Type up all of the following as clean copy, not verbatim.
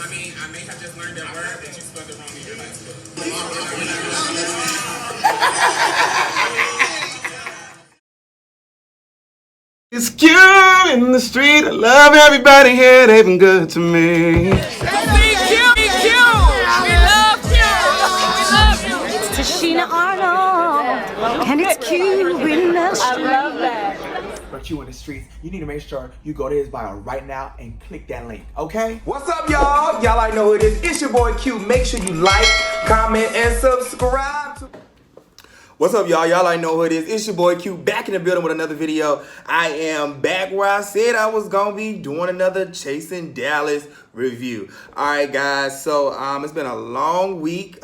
I mean, I may have just learned that word, but you spelled it wrong in your last book. It's Q in the street. I love everybody here. They've been good to me. It's Tashina Arnold, and it's Q in the street. I love that. For Q in the streets, you need to make sure you go to his bio right now and click that link, okay? What's up, y'all? Y'all already know who it is. It's your boy Q. Make sure you like, comment, and subscribe to... What's up, y'all? Y'all already know who it is. It's your boy Q, back in the building with another video. I am back where I said I was gonna be, doing another Chasing Dallas review. All right, guys. So it's been a long week.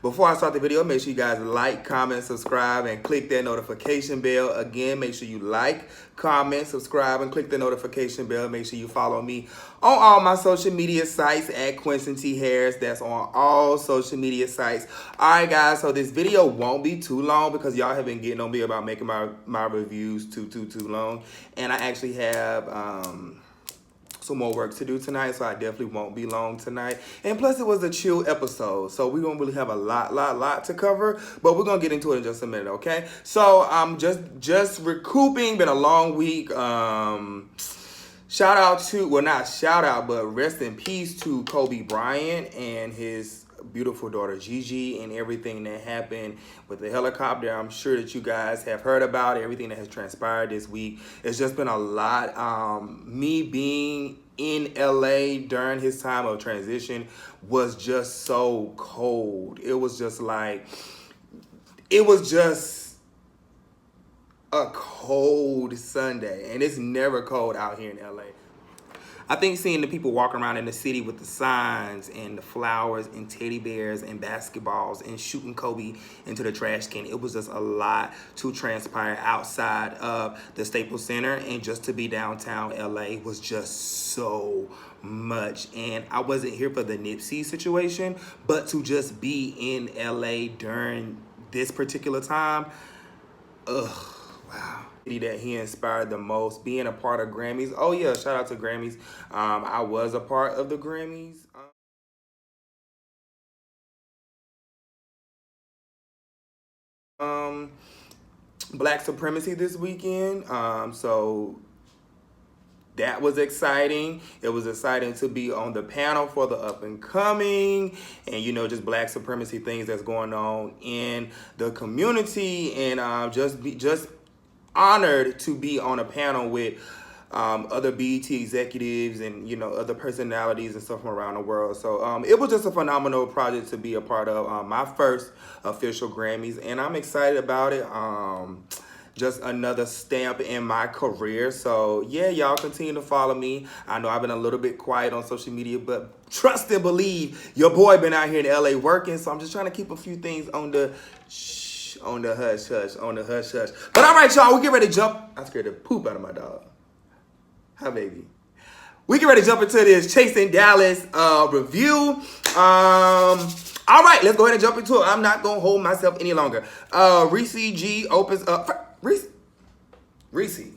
Before I start the video, make sure you guys like, comment, subscribe, and click that notification bell. Again, make sure you like, comment, subscribe, and click the notification bell. Make sure you follow me on all my social media sites at Quentin T. Harris. That's on all social media sites. All right, guys. So this video won't be too long because y'all have been getting on me about making my reviews too long. And I actually have some more work to do tonight, so I definitely won't be long tonight. And plus, it was a chill episode, so we don't really have a lot to cover, but we're gonna get into it in just a minute, okay? So I'm just recouping. Been a long week. Shout out to, well, not shout out, but rest in peace to Kobe Bryant and his beautiful daughter Gigi and everything that happened with the helicopter. I'm sure that you guys have heard about everything that has transpired this week. It's just been a lot. Me being in LA during his time of transition was just so cold. It was just a cold Sunday, and it's never cold out here in LA. I think seeing the people walking around in the city with the signs and the flowers and teddy bears and basketballs and shooting Kobe into the trash can, it was just a lot to transpire outside of the Staples Center, and just to be downtown LA was just so much. And I wasn't here for the Nipsey situation, but to just be in LA during this particular time, wow. That he inspired the most, being a part of Grammys. Oh yeah, shout out to Grammys. I was a part of the Grammys. Black Supremacy this weekend. So that was exciting. It was exciting to be on the panel for the up and coming, and just Black Supremacy things that's going on in the community, and just honored to be on a panel with other BET executives and other personalities and stuff from around the world. So it was just a phenomenal project to be a part of. My first official Grammys, and I'm excited about it. Just another stamp in my career. So yeah, y'all continue to follow me. I know I've been a little bit quiet on social media, but trust and believe, your boy been out here in LA working. So I'm just trying to keep a few things on the hush hush. But all right, y'all, we get ready to jump. I scared the poop out of my dog. Hi, baby. We get ready to jump into this Chasing Dallas review. All right, let's go ahead and jump into it. I'm not gonna hold myself any longer. Ricci G opens up. Ricci.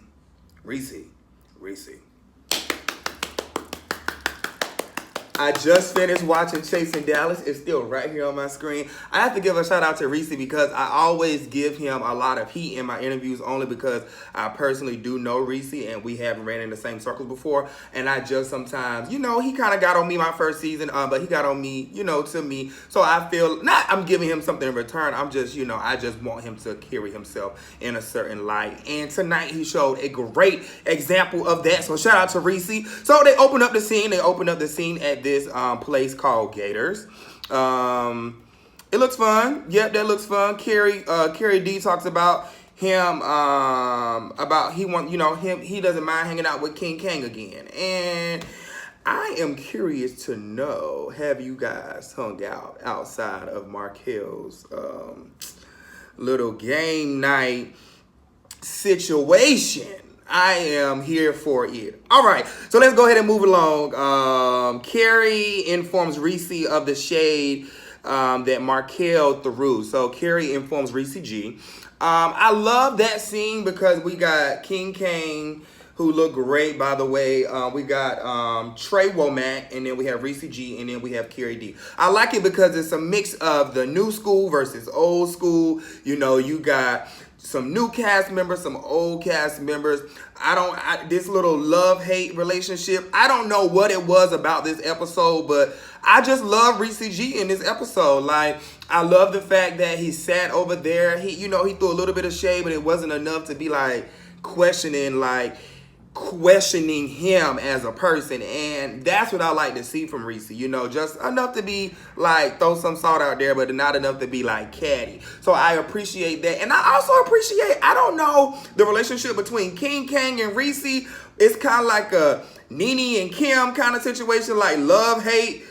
I just finished watching Chasing Dallas. It's still right here on my screen. I have to give a shout out to Ricci because I always give him a lot of heat in my interviews, only because I personally do know Ricci and we haven't ran in the same circles before. And I just sometimes, he kind of got on me my first season, but he got on me, to me. So I feel, not I'm giving him something in return. I'm just, I just want him to carry himself in a certain light. And tonight he showed a great example of that. So shout out to Ricci. So they opened up the scene. At this place called Gators. It looks fun. Yep, that looks fun. Kari D talks about him he doesn't mind hanging out with King Kang again. And I am curious to know, have you guys hung out outside of Marcel's little game night situation? I am here for it. All right, so let's go ahead and move along. Kari informs Ricci of the shade that Marcel threw. So Kari informs Ricci G. I love that scene because we got King Kang, who look great, by the way. We got Tre'Veon, and then we have Ricci G, and then we have Kari D. I like it because it's a mix of the new school versus old school. You know, you got some new cast members, some old cast members. This little love-hate relationship, I don't know what it was about this episode, but I just love Ricci G in this episode. Like, I love the fact that he sat over there. He threw a little bit of shade, but it wasn't enough to be like questioning him as a person. And that's what I like to see from Ricci, you know, just enough to be like, throw some salt out there, but not enough to be like catty. So I appreciate that. And I also appreciate, I don't know, the relationship between King Kang and Ricci. It's kind of like a Nene and Kim kind of situation, like love, hate.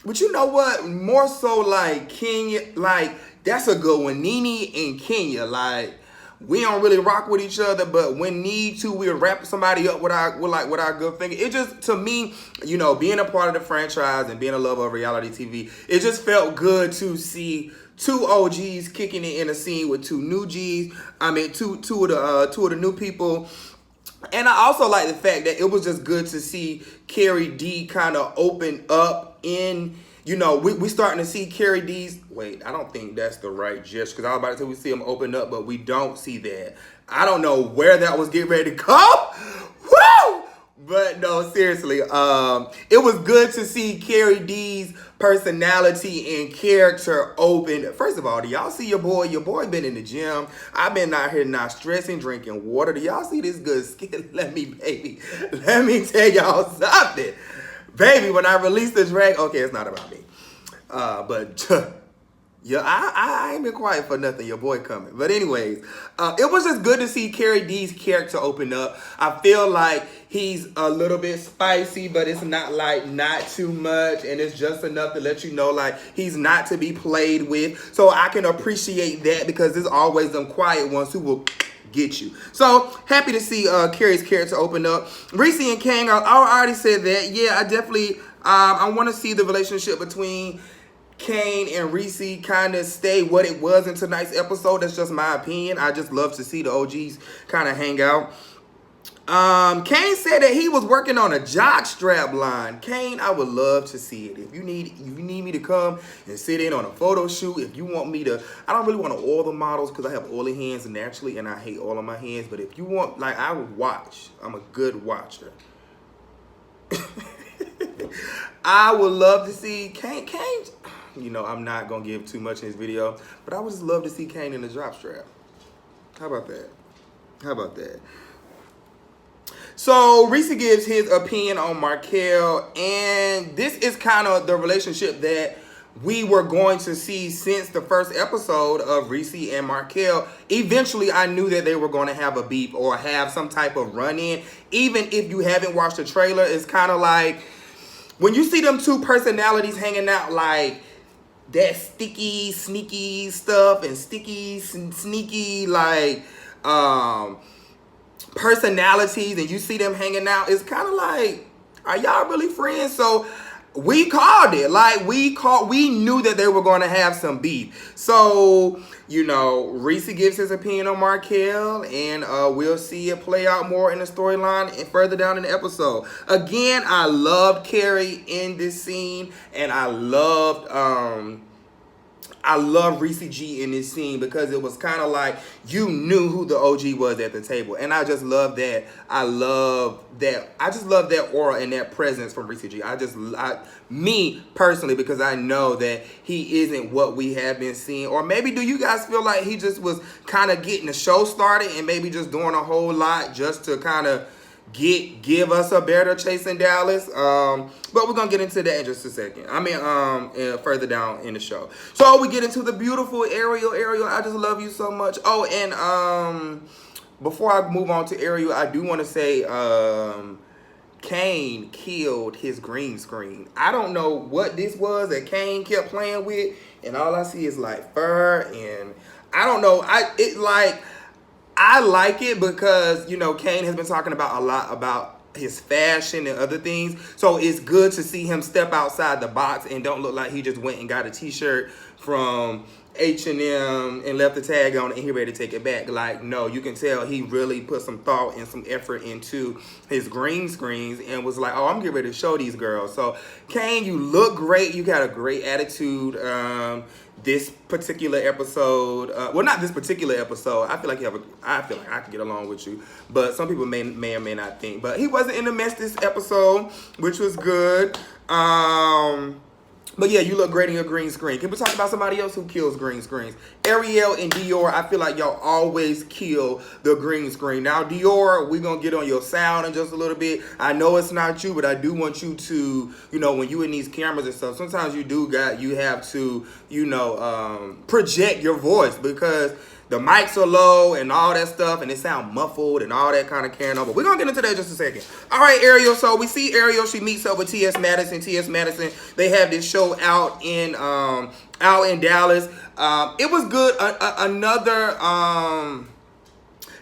But you know what? More so like Kenya, like that's a good one. Nene and Kenya, like, we don't really rock with each other, but when need to, we'll wrap somebody up with our good finger. It just, to me, you know, being a part of the franchise and being a lover of reality TV, it just felt good to see two OGs kicking it in a scene with two new Gs. I mean, two of the new people. And I also like the fact that it was just good to see Kari D kind of open up in. You know, we starting to see Kari D's. Wait, I don't think that's the right gesture, because I was about to say we see him open up, but we don't see that. I don't know where that was getting ready to come. Woo! But no, seriously, it was good to see Kari D's personality and character open. First of all, do y'all see your boy? Your boy been in the gym. I've been out here not stressing, drinking water. Do y'all see this good skin? Let me tell y'all something. Baby, when I release the drag, okay, it's not about me. But yeah, I ain't been quiet for nothing. Your boy coming. But anyways, it was just good to see Kari D's character open up. I feel like he's a little bit spicy, but it's not too much, and it's just enough to let you know like he's not to be played with. So I can appreciate that, because there's always them quiet ones who will get you. So happy to see Kari's character open up. Ricci and Kang, I already said that. Yeah, I definitely I want to see the relationship between Kang and Ricci kind of stay what it was in tonight's episode. That's just my opinion. I just love to see the OGs kind of hang out. Kang said that he was working on a jock strap line. Kang, I would love to see it. If you need me to come and sit in on a photo shoot, if you want me to, I don't really want to oil the models because I have oily hands naturally and I hate all of my hands. But if you want, like, I would watch. I'm a good watcher. I would love to see Kang. You know, I'm not gonna give too much in this video, but I would just love to see Kang in the drop strap. How about that? So Ricci gives his opinion on Marcel, and this is kind of the relationship that we were going to see since the first episode of Ricci and Marcel. Eventually, I knew that they were going to have a beef or have some type of run-in. Even if you haven't watched the trailer, it's kind of like when you see them two personalities hanging out, like that sticky, sneaky stuff and sticky, sneaky, like, personalities, and you see them hanging out, it's kind of like, are y'all really friends? So we called it. Like, we knew that they were going to have some beef. So, you know, Ricci gives his opinion on Marcel, and we'll see it play out more in the storyline and further down in the episode. Again, I loved Kari in this scene, and I loved Ricci G in this scene, because it was kind of like you knew who the OG was at the table. And I just love that. I just love that aura and that presence from Ricci G. Me personally, because I know that he isn't what we have been seeing. Or maybe do you guys feel like he just was kind of getting the show started and maybe just doing a whole lot just to kind of give us a better Chasing Dallas? But we're gonna get into that in just a second. I mean, further down in the show. So we get into the beautiful Ariel. Ariel, I just love you so much. Oh, and before I move on to Ariel, I do want to say Kane killed his green screen. I don't know what this was that Kane kept playing with, and all I see is like fur, and I don't know. I like it because, you know, Kane has been talking about a lot about his fashion and other things. So it's good to see him step outside the box and don't look like he just went and got a t-shirt from H&M and left the tag on it and he ready to take it back. Like, no, you can tell he really put some thought and some effort into his green screens and was like, oh, I'm getting ready to show these girls. So, Kane, you look great. You got a great attitude. This particular episode, well, not this particular episode. I feel like I feel like I can get along with you, but some people may or may not think. But he wasn't in the mess this episode, which was good. But yeah, you look great in your green screen. Can we talk about somebody else who kills green screens? Ariel and Dior, I feel like y'all always kill the green screen. Now, Dior, we're going to get on your sound in just a little bit. I know it's not you, but I do want you to, you know, when you in these cameras and stuff, sometimes you have to, you know, project your voice because the mics are low and all that stuff, and it sound muffled and all that kind of carrying on. But we're going to get into that in just a second. All right, Ariel. So we see Ariel. She meets up with T.S. Madison. T.S. Madison, they have this show out in Dallas. It was good. Another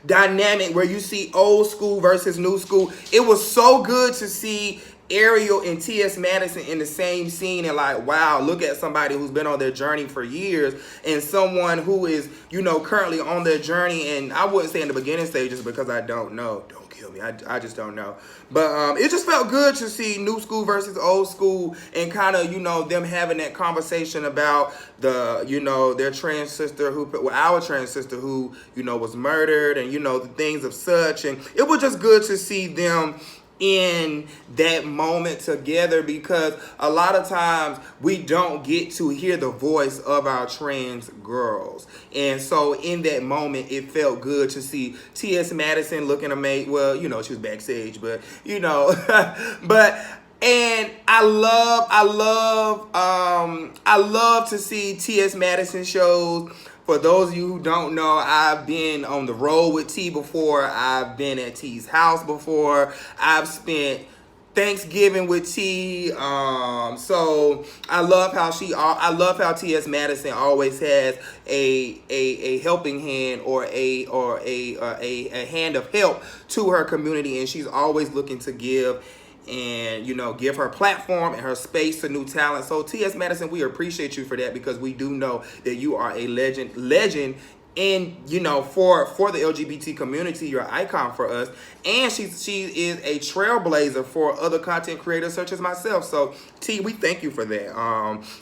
dynamic where you see old school versus new school. It was so good to see Ariel and T.S. Madison in the same scene and like, wow, look at somebody who's been on their journey for years and someone who is, you know, currently on their journey. And I wouldn't say in the beginning stages because I don't know. Don't kill me. I just don't know. But it just felt good to see new school versus old school and kind of, you know, them having that conversation about the, you know, their trans sister our trans sister who, you know, was murdered and, you know, the things of such. And it was just good to see them in that moment together because a lot of times we don't get to hear the voice of our trans girls. And so in that moment, it felt good to see T.S. Madison looking amazing. Well, you know, she was backstage, but, you know, and I love to see T.S. Madison shows. For those of you who don't know, I've been on the road with T before. I've been at T's house before. I've spent Thanksgiving with T. So I love how T.S. Madison always has a helping hand or a hand of help to her community, and she's always looking to give and, you know, give her platform and her space to new talent. So T.S. Madison, we appreciate you for that because we do know that you are a legend in, you know, for the LGBT community. You're an icon for us, and she is a trailblazer for other content creators such as myself. So T, we thank you for that,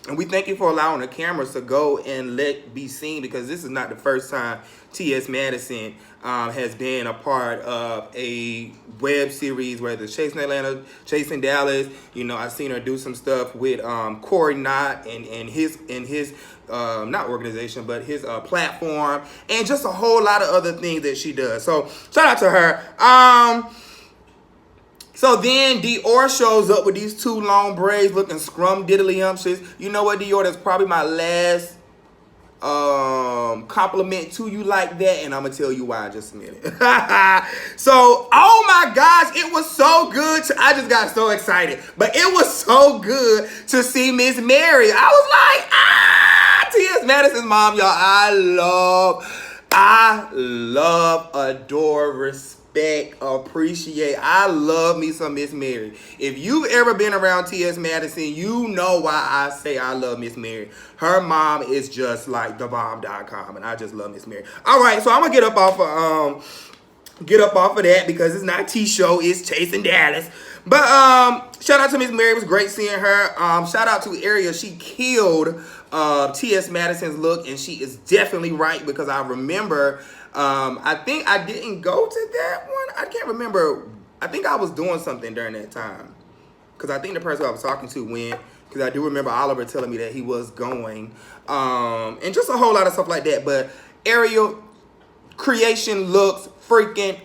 and we thank you for allowing the cameras to go and be seen because this is not the first time T.S. Madison has been a part of a web series, whether it's Chasing Atlanta, Chasing Dallas. You know, I've seen her do some stuff with Corey Knott and his not organization, but his platform, and just a whole lot of other things that she does. So shout out to her. So then Dior shows up with these two long braids looking scrum-diddly-umptious. You know what, Dior? That's probably my last compliment to you like that, and I'm gonna tell you why in just a minute. So, oh my gosh, it was so good. I just got so excited, but it was so good to see Miss Mary. I was like, T.S. Madison's mom, y'all. I love, adore, respect, appreciate. I love me some Miss Mary. If you've ever been around T.S. Madison, you know why I say I love Miss Mary. Her mom is just like thebomb.com, and I just love Miss Mary. All right, so I'm gonna get up off of that because it's not T show, it's Chasing Dallas. But shout out to Miss Mary. It was great seeing her. Shout out to Ariel. She killed T.S. Madison's look, and she is definitely right because I remember. I think I didn't go to that one. I can't remember. I think I was doing something during that time because I think the person I was talking to went. Because I do remember Oliver telling me that he was going. And just a whole lot of stuff like that. But Ariel creation looks freaking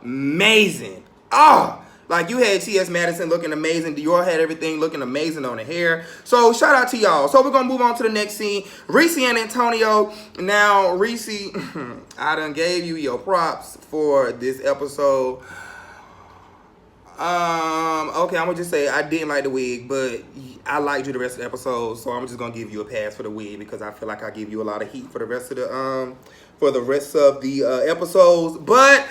amazing. Like you had T.S. Madison looking amazing. Dior had everything looking amazing on the hair. So shout out to y'all. So we're going to move on to the next scene. Ricci and Antonio. Now, Ricci, I done gave you your props for this episode. Okay, I'm gonna just say I didn't like the wig, but I liked you the rest of the episode, so I'm just gonna give you a pass for the wig because I feel like I give you a lot of heat for the rest of the episodes. But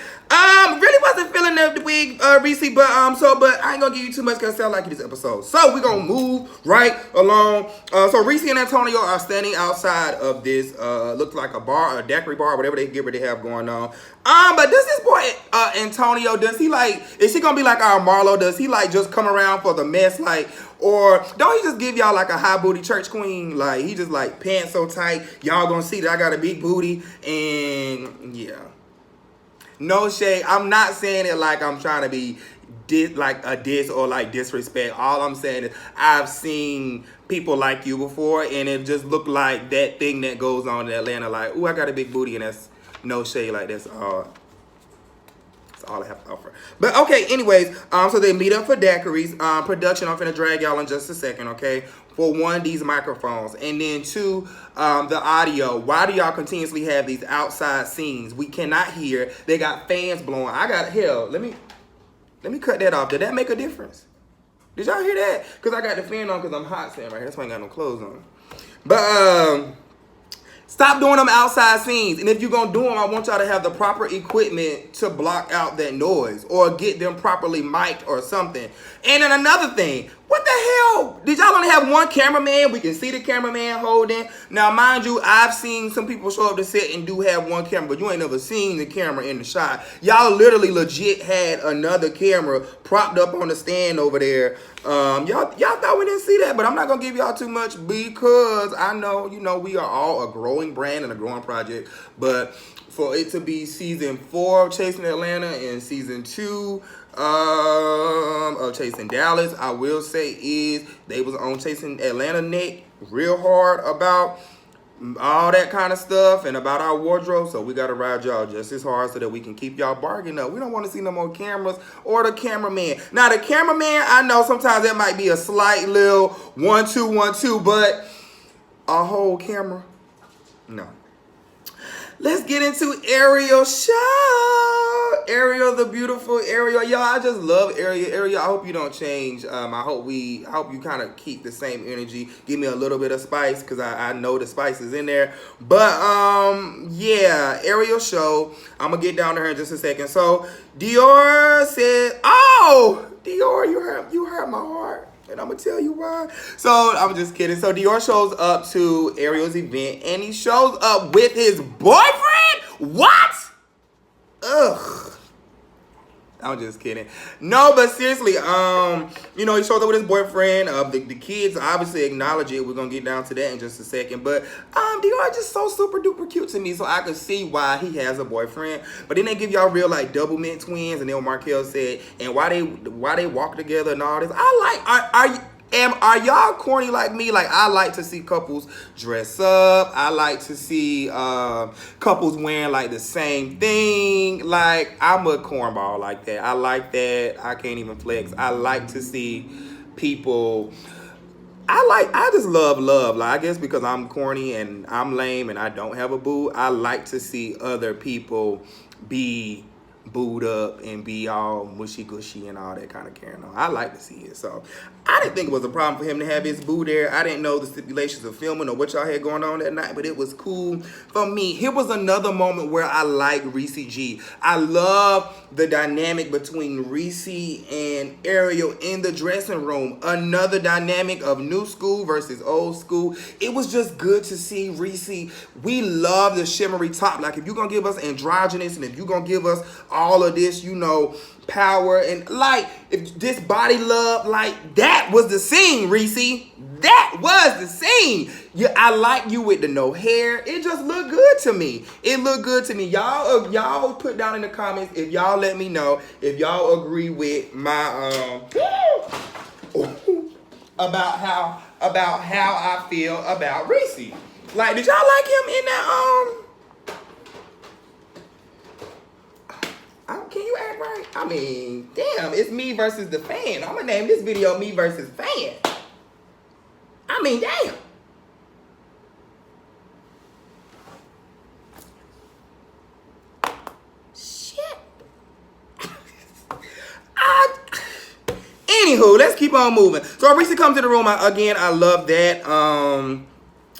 really wasn't feeling good in the week, Reese, but I ain't gonna give you too much because I sound like this episode. So we're gonna move right along. So Reese and Antonio are standing outside of this looks like a bar, a daiquiri bar, whatever they have going on. But does this boy Antonio, does he like, is he gonna be like our Marlo? Does he like just come around for the mess, like, or don't he just give y'all like a high booty church queen? Like he just like pants so tight, y'all gonna see that I got a big booty, and yeah. No shade. I'm not saying it like I'm trying to be like a diss or like disrespect. All I'm saying is I've seen people like you before, and it just looked like that thing that goes on in Atlanta. Like, ooh, I got a big booty, and that's no shade. Like that's all I have to offer. But okay, anyways, so they meet up for daiquiris. Production, I'm finna drag y'all in just a second, okay? For one, these microphones, and then two, the audio. Why do y'all continuously have these outside scenes? We cannot hear. They got fans blowing. Let me cut that off. Did that make a difference? Did y'all hear that? Because I got the fan on because I'm hot standing right here. That's why I ain't got no clothes on. But stop doing them outside scenes. And if you're going to do them, I want y'all to have the proper equipment to block out that noise or get them properly mic'd or something. And then another thing, what the hell? Did y'all only have one cameraman? We can see the cameraman holding. Now, mind you, I've seen some people show up to set and do have one camera, but you ain't never seen the camera in the shot. Y'all literally legit had another camera propped up on the stand over there. Y'all thought we didn't see that, but I'm not gonna give y'all too much because I know, you know, we are all a growing brand and a growing project. But for it to be season 4 of Chasing Atlanta and season 2 of Chasing Dallas, I will say is they was on Chasing Atlanta Net real hard about all that kind of stuff and about our wardrobe, so we gotta ride y'all just as hard so that we can keep y'all bargaining up. We don't want to see no more cameras or the cameraman. Now the cameraman, I know sometimes that might be a slight little 1-2-1-2, but a whole camera, no. Let's get into Ariel's show. Ariel, the beautiful Ariel. Y'all, I just love Ariel. Ariel, I hope you don't change. I hope you kind of keep the same energy. Give me a little bit of spice because I know the spice is in there. But yeah, Ariel show. I'm gonna get down to her in just a second. So Dior said, "Oh, Dior, you hurt my heart." And I'm gonna tell you why. So I'm just kidding. So Dior shows up to Ariel's event and he shows up with his boyfriend? What? Ugh. I'm just kidding. No, but seriously, you know, he showed up with his boyfriend. The kids obviously acknowledge it. We're gonna get down to that in just a second. But Dior is just so super duper cute to me, so I can see why he has a boyfriend. But then they give y'all real like double mint twins, and then Marcel said, and why they walk together and all this. Are y'all corny like me? Like, I like to see couples dress up. I like to see couples wearing like the same thing. Like, I'm a cornball like that. I like that. I can't even flex. I like to see people. I just love. Like, I guess because I'm corny and I'm lame and I don't have a boo, I like to see other people be booed up and be all mushy gushy and all that kind of carrying on. I like to see it. So I didn't think it was a problem for him to have his boo there. I didn't know the stipulations of filming or what y'all had going on that night, but it was cool for me. Here was another moment where I like Ricci G. I love the dynamic between Ricci and Ariel in the dressing room. Another dynamic of new school versus old school. It was just good to see Ricci. We love the shimmery top. Like, if you're gonna give us androgynous and if you're gonna give us all of this, you know, power and like, if this body love, like, that was the scene, Ricci. That was the scene. Yeah, I like you with the no hair. It just looked good to me. It looked good to me. Y'all put down in the comments if y'all let me know if y'all agree with my about how I feel about Ricci. Like, did y'all like him in that can you act right? I mean, damn, it's me versus the fan. I'm gonna name this video Me Versus Fan. I mean, damn. Shit. Anywho, let's keep on moving. So Ricci comes to the room. Again, I love that.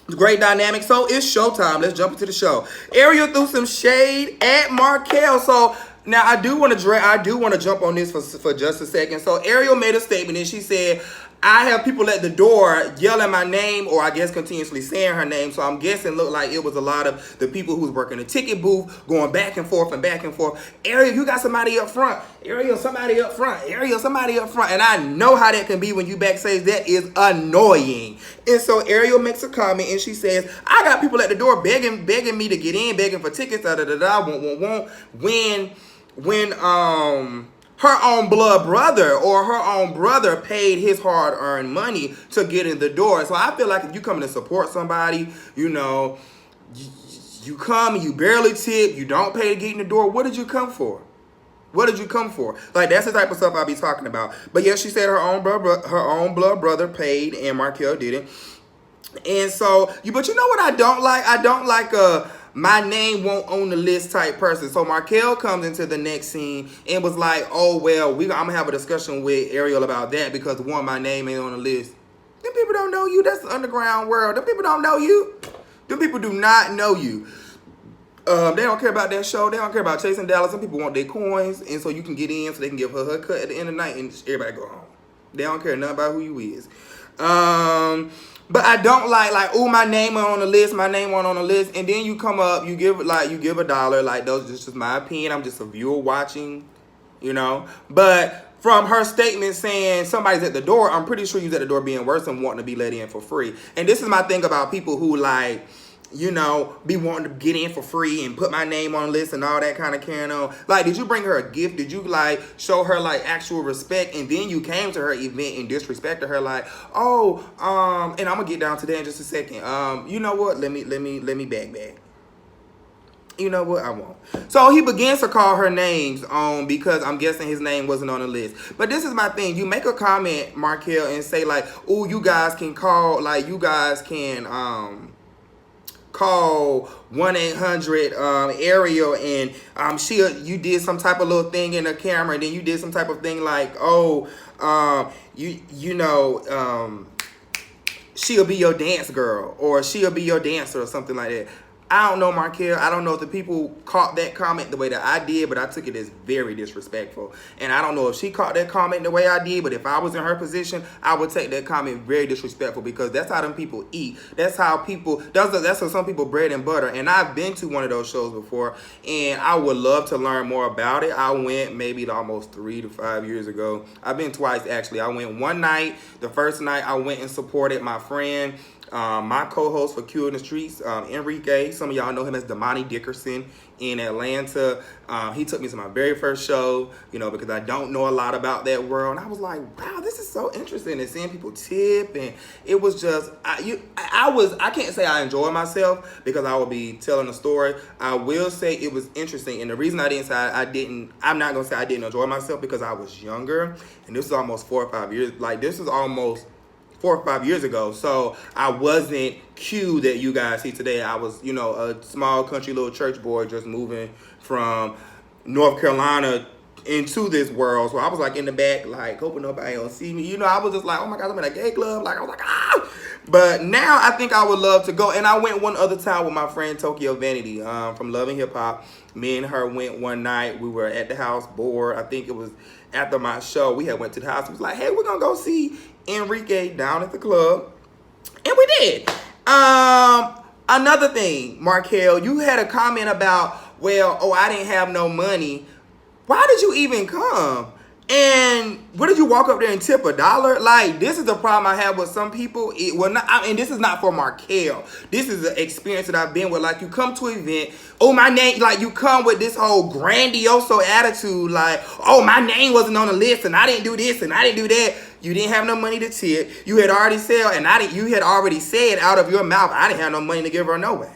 Great dynamic. So it's showtime. Let's jump into the show. Ariel threw some shade at Marcel. So Now I do want to jump on this for just a second. So Ariel made a statement and she said, I have people at the door yelling my name, or I guess continuously saying her name. So I'm guessing looked like it was a lot of the people who was working the ticket booth going back and forth and back and forth. Ariel, you got somebody up front. Ariel, somebody up front. Ariel, somebody up front. And I know how that can be when you backstage. That is annoying. And so Ariel makes a comment and she says, I got people at the door begging me to get in, begging for tickets, won't. When her own blood brother or her own brother paid his hard-earned money to get in the door. So I feel like if you come to support somebody, you know, you come and you barely tip, you don't pay to get in the door. What did you come for? What did you come for? Like, that's the type of stuff I'll be talking about. But yeah, she said her own blood brother paid and Marcel didn't. And so, but you know what I don't like? I don't like my name won't on the list type person. So Marcel comes into the next scene and was like, oh, well, I'm going to have a discussion with Ariel about that because, one, my name ain't on the list. Them people don't know you. That's the underground world. Them people don't know you. Them people do not know you. They don't care about that show. They don't care about chasing dollars. Some people want their coins, and so you can get in so they can give her cut at the end of the night and everybody go home. They don't care nothing about who you is. But I don't like, oh, my name on the list, my name on the list, and then you come up, you give $1, like, those is just my opinion. I'm just a viewer watching, you know. But from her statement saying somebody's at the door, I'm pretty sure you's at the door being worse and wanting to be let in for free. And this is my thing about people who, like, you know, be wanting to get in for free and put my name on the list and all that kind of carrying on. Like, did you bring her a gift? Did you, like, show her, like, actual respect? And then you came to her event and disrespected her, like, oh, and I'm gonna get down to that in just a second. You know what? Let me back. You know what? I won't. So he begins to call her names because I'm guessing his name wasn't on the list. But this is my thing. You make a comment, Marcel, and say, like, oh, you guys can call, like, you guys can, call 1-800 Ariel, and you did some type of little thing in the camera, and then you did some type of thing like, oh, she'll be your dance girl, or she'll be your dancer, or something like that. I don't know, Marcel. I don't know if the people caught that comment the way that I did, but I took it as very disrespectful. And I don't know if she caught that comment the way I did, but if I was in her position, I would take that comment very disrespectful, because that's how them people eat. That's how people, that's how some people bread and butter. And I've been to one of those shows before, and I would love to learn more about it. I went maybe almost 3 to 5 years ago. I've been twice, actually. I went one night. The first night I went and supported my friend, my co-host for Q in the Streets, Enrique. Some of y'all know him as Damani Dickerson in Atlanta. He took me to my very first show, you know, because I don't know a lot about that world. And I was like, wow, this is so interesting, and seeing people tip, and it was just, I can't say I enjoyed myself because I would be telling a story. I will say it was interesting, and the reason I didn't say I'm not gonna say I didn't enjoy myself because I was younger, and this is almost 4 or 5 years. Like, this is almost 4 or 5 years ago. So I wasn't Q that you guys see today. I was, you know, a small country little church boy just moving from North Carolina into this world. So I was like in the back, like hoping nobody don't see me. You know, I was just like, oh my God, I'm in a gay club. Like, I was like, ah. But now I think I would love to go. And I went one other time with my friend Tokyo Vanity from Love and Hip Hop. Me and her went one night. We were at the house bored. I think it was after my show. We had went to the house. It was like, hey, we're gonna go see Enrique down at the club. And we did. Another thing, Marcel, you had a comment about, well, oh, I didn't have no money. Why did you even come? And what did you walk up there and tip $1? Like, this is the problem I have with some people. And this is not for Marcel. This is an experience that I've been with. Like, you come to an event, oh, my name, like, you come with this whole grandioso attitude, like, oh, my name wasn't on the list, and I didn't do this, and I didn't do that. You didn't have no money to tip. You had already said, you had already said out of your mouth, I didn't have no money to give her no way.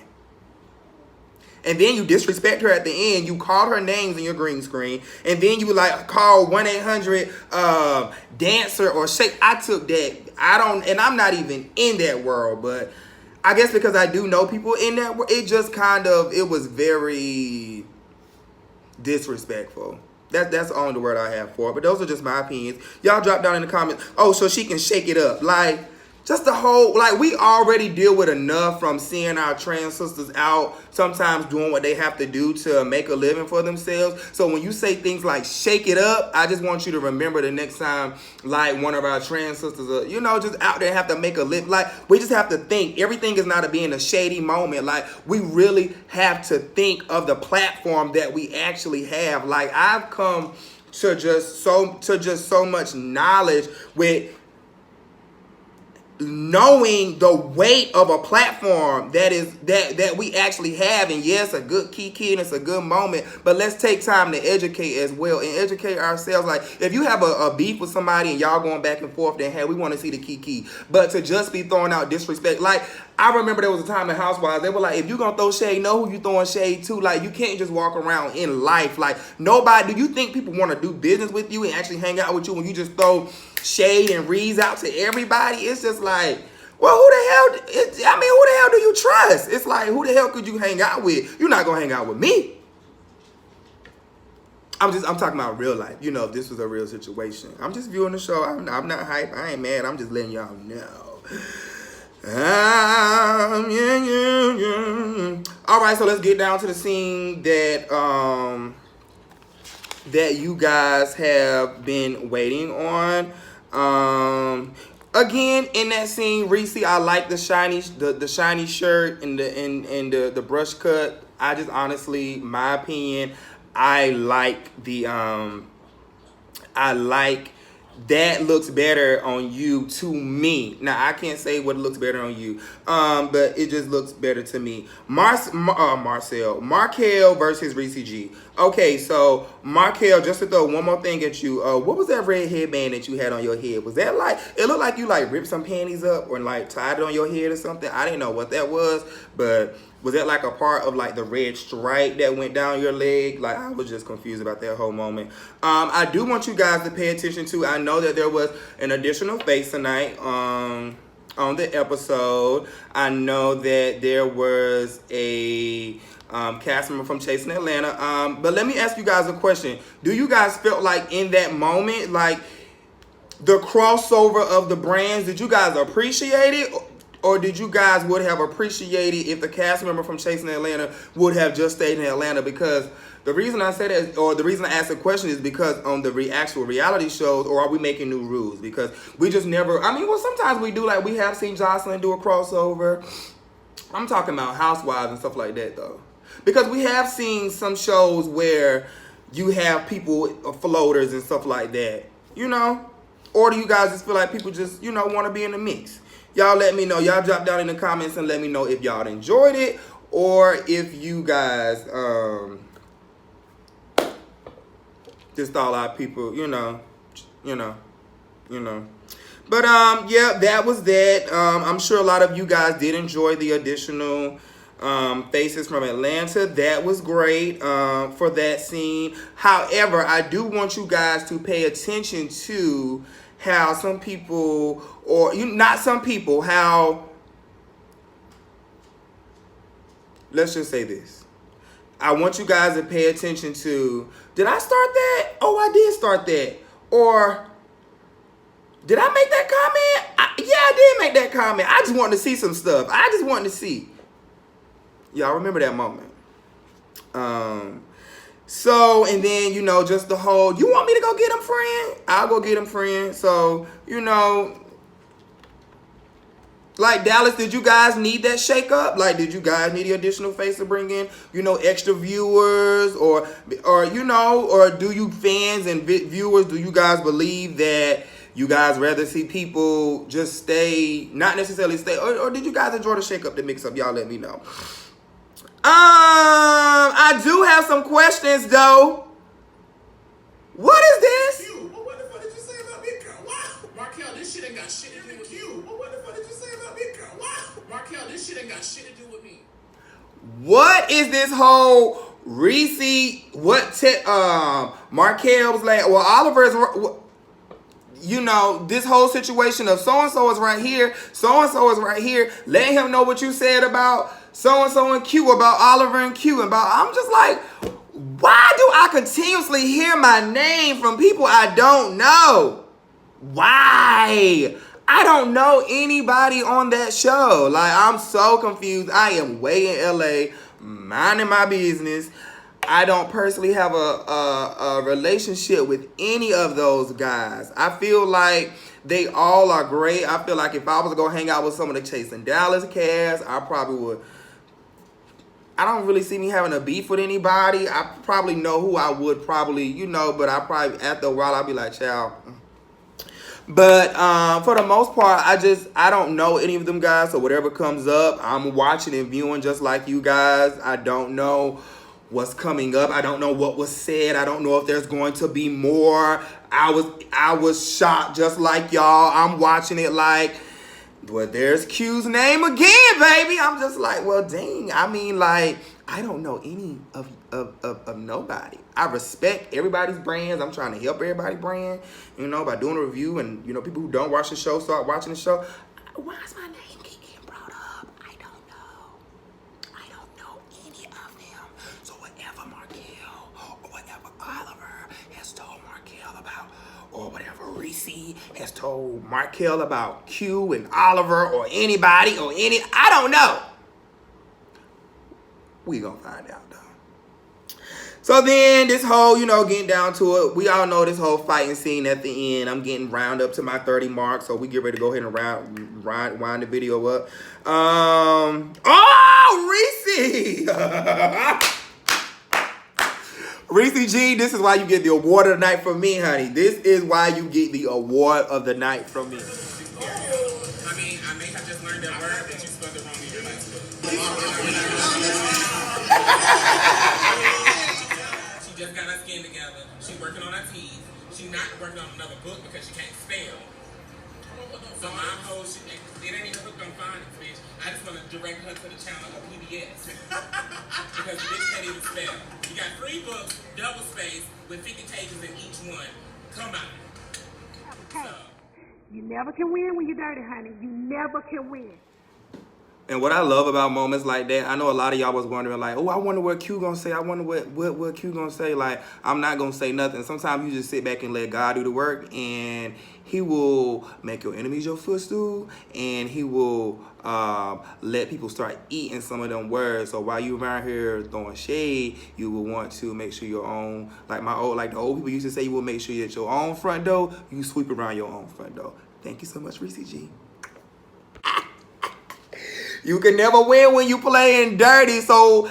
And then you disrespect her at the end. You called her names in your green screen. And then you like call 1-800 dancer or shake. I took that. And I'm not even in that world. But I guess because I do know people in that world, it just it was very disrespectful. That's the only word I have for it. But those are just my opinions. Y'all drop down in the comments. Oh, so she can shake it up. Like, just the whole, like, we already deal with enough from seeing our trans sisters out, sometimes doing what they have to do to make a living for themselves. So when you say things like shake it up, I just want you to remember the next time, like, one of our trans sisters are, you know, just out there have to make a living. Like, we just have to think. Everything is not to be in a shady moment. Like, we really have to think of the platform that we actually have. Like, I've come to just so much knowledge with knowing the weight of a platform that we actually have. And yes, a good kiki and it's a good moment, but let's take time to educate as well and educate ourselves. Like, if you have a beef with somebody and y'all going back and forth, then hey, we want to see the kiki. But to just be throwing out disrespect, like, I remember there was a time in Housewives, they were like, if you gonna throw shade, know who you throwing shade to. Like, you can't just walk around in life. Like, nobody, do you think people want to do business with you and actually hang out with you when you just throw shade and reads out to everybody? It's just like, well, who the hell do you trust? It's like, who the hell could you hang out with? You're not gonna hang out with me. I'm talking about real life. You know, if this was a real situation. I'm just viewing the show. I'm not hype. I ain't mad. I'm just letting y'all know. All right, so let's get down to the scene that that you guys have been waiting on. Again, in that scene, Ricci, I like the shiny shirt and the brush cut. I just honestly, my opinion, I like that looks better on you to me. Now, I can't say what looks better on you, but it just looks better to me. Marcel versus Ricci G. Okay, so Marcel, just to throw one more thing at you, what was that red headband that you had on your head? Was that like, it looked like you like ripped some panties up or like tied it on your head or something? I didn't know what that was, but was that like a part of like the red stripe that went down your leg? Like, I was just confused about that whole moment. I do want you guys to pay attention to, I know that there was an additional face tonight on the episode. I know that there was a cast member from Chasing Atlanta. But let me ask you guys a question. Do you guys feel like in that moment, like the crossover of the brands, did you guys appreciate it? Or did you guys would have appreciated if the cast member from Chasing Atlanta would have just stayed in Atlanta? Because the reason I say that, or the reason I asked the question, is because on the actual reality shows, or are we making new rules? Because we just never, I mean, well, sometimes we do, like we have seen Jocelyn do a crossover. I'm talking about Housewives and stuff like that, though. Because we have seen some shows where you have people, floaters and stuff like that, you know? Or do you guys just feel like people just, you know, want to be in the mix? Y'all let me know. Y'all drop down in the comments and let me know if y'all enjoyed it or if you guys just thought our people, you know. But yeah, that was that. I'm sure a lot of you guys did enjoy the additional faces from Atlanta. That was great for that scene. However, I do want you guys to pay attention to how some people, or not some people, how, let's just say this. I want you guys to pay attention to, did I start that? Oh, I did start that. Or did I make that comment? Yeah, I did make that comment. I just wanted to see some stuff. I just wanted to see. Y'all remember that moment. So, and then, you know, just the whole, you want me to go get him, friend? I'll go get him, friend. So, you know, like Dallas, did you guys need that shakeup? Like, did you guys need the additional face to bring in, you know, extra viewers? Or you know, or do you fans and viewers, do you guys believe that you guys rather see people just stay, not necessarily stay, or did you guys enjoy the shakeup, the mix up? Y'all let me know. I do have some questions though. What is this? Well, what the fuck did you say about me, girl? Wow, Markel, this shit ain't got shit to do with you. Well, what the fuck did you say about me, girl? Wow, Markel, this shit ain't got shit to do with me. What is this whole Ricci? Markel was like, well, Oliver's, you know, this whole situation of so-and-so is right here, so-and-so is right here, letting him know what you said about so-and-so and Q, about Oliver and Q, and about, I'm just like, why do I continuously hear my name from people I don't know? Why? I don't know anybody on that show. Like, I'm so confused. I am way in LA, minding my business. I don't personally have a relationship with any of those guys. I feel like they all are great. I feel like if I was to go hang out with some of the Chasing Dallas cast, I probably would. I don't really see me having a beef with anybody. I probably know who I would probably, you know, but I probably, after a while, I'll be like, child. But for the most part, I don't know any of them guys. So whatever comes up, I'm watching and viewing just like you guys. I don't know what's coming up. I don't know what was said. I don't know if there's going to be more. I was shocked just like y'all. I'm watching it like, well, there's Q's name again, baby. I'm just like, well, dang. I mean, like, I don't know any of nobody. I respect everybody's brands. I'm trying to help everybody's brand, you know, by doing a review. And, you know, people who don't watch the show start watching the show. Why is my name keep getting brought up? I don't know. I don't know any of them. So whatever Marcel or whatever Oliver has told Marcel about, or whatever Ricci has told Marcel about Q and Oliver or anybody or I don't know. We gonna find out though. So then this whole, you know, getting down to it, we all know this whole fighting scene at the end. I'm getting round up to my 30 mark, so we get ready to go ahead and wind the video up. Oh, Ricci! Ricci G, this is why you get the award of the night from me, honey. This is why you get the award of the night from me. I mean, I may have just learned that word, but you spelled it wrong in your life. She just got her skin together. She's working on her teeth. She's not working on another book because she can't spell. So my whole shit, it ain't even hooked on phonics, bitch. I just want to direct her to the channel of PBS. Because the bitch can't even spell. You got 3 books, double space, with 50 pages in each one. Come on. Hey, you never can win when you're dirty, honey. You never can win. And what I love about moments like that, I know a lot of y'all was wondering, like, oh, I wonder what Q gonna say. I wonder what Q gonna say. Like, I'm not gonna say nothing. Sometimes you just sit back and let God do the work, and He will make your enemies your footstool, and He will let people start eating some of them words. So while you around here throwing shade, you will want to make sure your own, like the old people used to say, you will make sure that your own front door, you sweep around your own front door. Thank you so much, Ricci G. You can never win when you playing dirty, so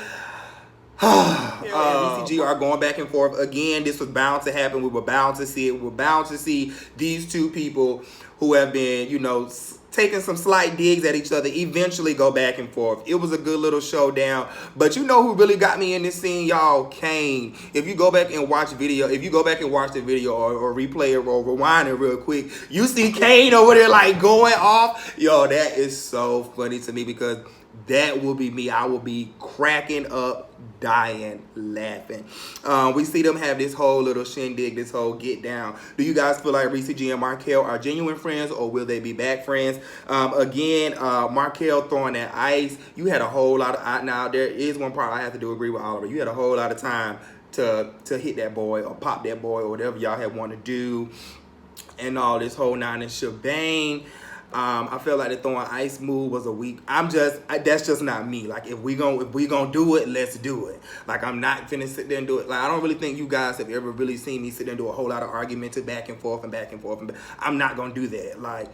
Ricci G are going back and forth again. This was bound to happen. We were bound to see it. We were bound to see these two people who have been, you know, taking some slight digs at each other eventually go back and forth. It was a good little showdown. But you know who really got me in this scene, y'all? Kane. If you go back and watch the video or replay it or rewind it real quick, you see Kane over there like going off. Yo, that is so funny to me because that will be me. I will be cracking up, dying, laughing. We see them have this whole little shindig, this whole get down. Do you guys feel like Ricci G and Marcel are genuine friends, or will they be back friends? Again, Marcel throwing that ice. You had a whole lot of, now there is one part I have to agree with Oliver. You had a whole lot of time to hit that boy or pop that boy or whatever y'all had wanted to do, and all this whole nine and shebang. I feel like the throwing ice move was a weak. That's just not me. Like if we gonna do it, let's do it. Like I'm not finna sit there and do it. Like I don't really think you guys have ever really seen me sit there and do a whole lot of argumented back and forth and back and forth. I'm not gonna do that. Like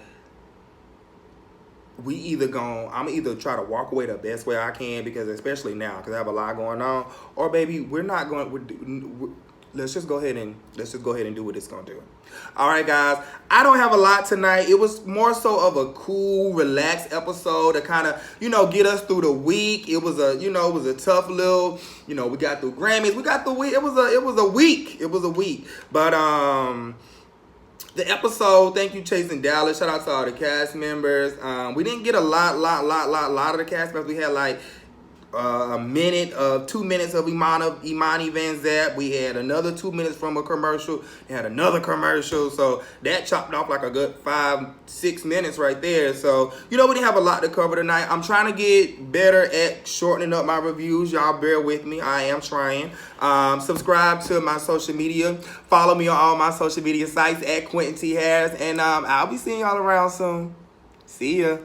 I'm either try to walk away the best way I can, because especially now, because I have a lot going on, or baby, let's just go ahead and do what it's gonna do. All right, guys. I don't have a lot tonight. It was more so of a cool, relaxed episode to kind of, you know, get us through the week. It was a tough little, you know, we got through Grammys. We got through week. It was a week. But the episode, thank you, Chasing Dallas. Shout out to all the cast members. We didn't get a lot of the cast members. We had like 2 minutes of Imani Van Zap. We had another 2 minutes from a commercial. They had another commercial. So that chopped off like a good 5-6 minutes right there. So, you know, we didn't have a lot to cover tonight. I'm trying to get better at shortening up my reviews. Y'all bear with me. I am trying. Subscribe to my social media. Follow me on all my social media sites at Quentin T. Harris. And I'll be seeing y'all around soon. See ya.